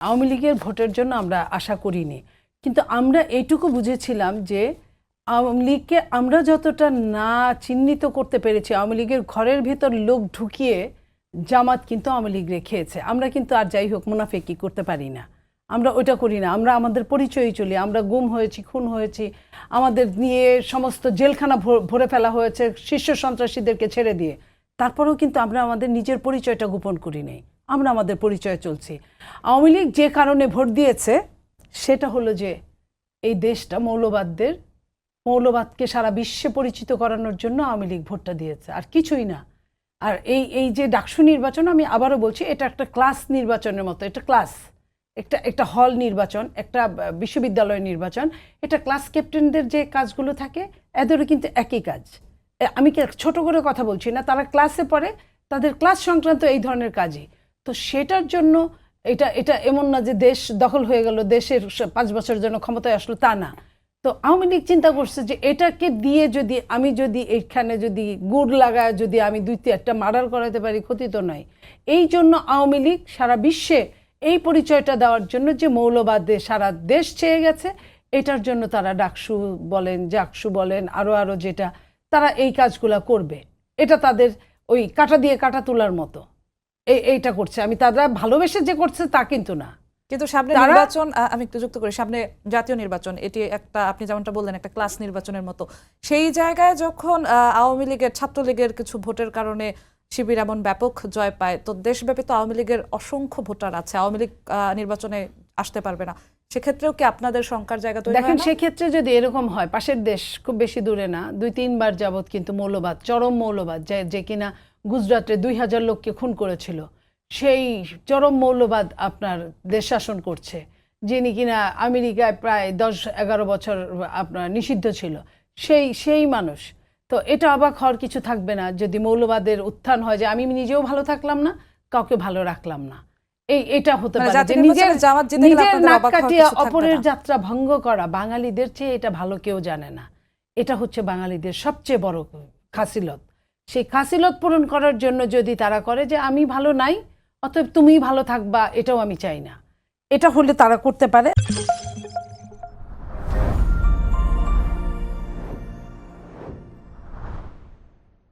আওয়ামী লীগের ভোটের জন্য আমরা আশা করিনি, কিন্তু আমরা এইটুকু বুঝেছিলাম যে আওয়ামী লীগকে আমরা যতটা না চিহ্নিত করতে পেরেছি, আওয়ামী লীগের ঘরের ভিতর লোক ঢুকিয়ে জামাত কিন্তু আওয়ামী লীগ রেখেছে। আমরা কিন্তু আর যাই হোক মুনাফেকি করতে পারি না, আমরা ওইটা করি না। আমরা আমাদের পরিচয়ই চলি, আমরা গুম হয়েছি, খুন হয়েছি, আমাদের নিয়ে সমস্ত জেলখানা ভরে ফেলা হয়েছে শীর্ষ সন্ত্রাসীদেরকে ছেড়ে দিয়ে। তারপরেও কিন্তু আমরা আমাদের নিজের পরিচয়টা গোপন করি নাই, আমরা আমাদের পরিচয় চলছি। আওয়ামী লীগ যে কারণে ভোট দিয়েছে সেটা হলো যে এই দেশটা মৌলবাদকে সারা বিশ্বে পরিচিত করানোর জন্য আওয়ামী লীগ ভোটটা দিয়েছে, আর কিছুই না। আর এই যে ডাকসু নির্বাচন, আমি আবারও বলছি, এটা একটা ক্লাস নির্বাচনের মতো। এটা ক্লাস, একটা হল নির্বাচন, একটা বিশ্ববিদ্যালয় নির্বাচন। এটা ক্লাস ক্যাপ্টেনদের যে কাজগুলো থাকে এদেরও কিন্তু একই কাজ। আমি ছোট করে কথা বলছি না, তারা ক্লাসে পড়ে, তাদের ক্লাস সংক্রান্ত এই ধরনের কাজই। তো সেটার জন্য এটা এমন না যে দেশ দখল হয়ে গেল, দেশের 5 বছরের জন্য ক্ষমতায় আসলো, তা না। তো আওয়ামী লীগ চিন্তা করছে যে এটাকে দিয়ে আমি যদি এইখানে যদি গুড় লাগায় যদি আমি 2-3টা মার্ডার করাতে পারি, ক্ষতি তো নয়। এই জন্য আওয়ামী লীগ সারা বিশ্বে এই পরিচয়টা দেওয়ার জন্য যে মৌলবাদে সারা দেশ চেয়ে গেছে, এটার জন্য তারা ডাকসু বলেন, জাকসু বলেন, আরো যেটা, তারা এই কাজগুলা করবে। এটা তাদের ওই কাঁটা দিয়ে কাঁটা তোলার মতো এইটা করছে। আমি তারা ভালোবেসে যে করছে তা কিন্তু না। কিন্তু সামনে নির্বাচন, আমি একটু যুক্ত করি, সামনে জাতীয় নির্বাচন, এটি একটা আপনি যেমনটা বললেন একটা ক্লাস নির্বাচনের মতো। সেই জায়গায় যখন আওয়ামী লীগের, ছাত্রলীগের কিছু ভোটের কারণে শিবির এমন ব্যাপক জয় পায়, তো দেশব্যাপী তো আওয়ামী লীগের অসংখ্য ভোটার আছে, আওয়ামী লীগ নির্বাচনে আসতে পারবে না, সেক্ষেত্রেও কি আপনাদের শঙ্কার জায়গা তৈরি হয় না? দেখেন, সেক্ষেত্রে যদি এরকম হয়, পাশের দেশ খুব বেশি দূরে না, 2-3 বার যাবত কিন্তু মৌলবাদ, চরম মৌলবাদ, যে কিনা গুজরাটে 2000 লোককে খুন করেছিল, সেই চরম মৌলবাদ আপনার দেশ শাসন করছে, যিনি কিনা আমেরিকায় প্রায় 10-11 বছর আপনার নিষিদ্ধ ছিল, সেই মানুষ। তো এটা অবাক হওয়ার কিছু থাকবে না যদি মৌলবাদের উত্থান হয়, যে আমি নিজেও ভালো থাকলাম না, কাউকে ভালো রাখলাম না। এটা হতে পারে যে নিজের নাক কাটিয়ে অপরের যাত্রা ভঙ্গ করা। বাঙালিদের চেয়ে এটা ভালো কেউ জানে না। এটা হচ্ছে বাঙালিদের সবচেয়ে বড় খাসিলত। সেই খাসিলত পূরণ করার জন্য যদি তারা করে যে আমি ভালো নাই, অতএব তুমি ভালো থাকবা, এটাও আমি চাই না, এটা হলে তারা করতে পারে।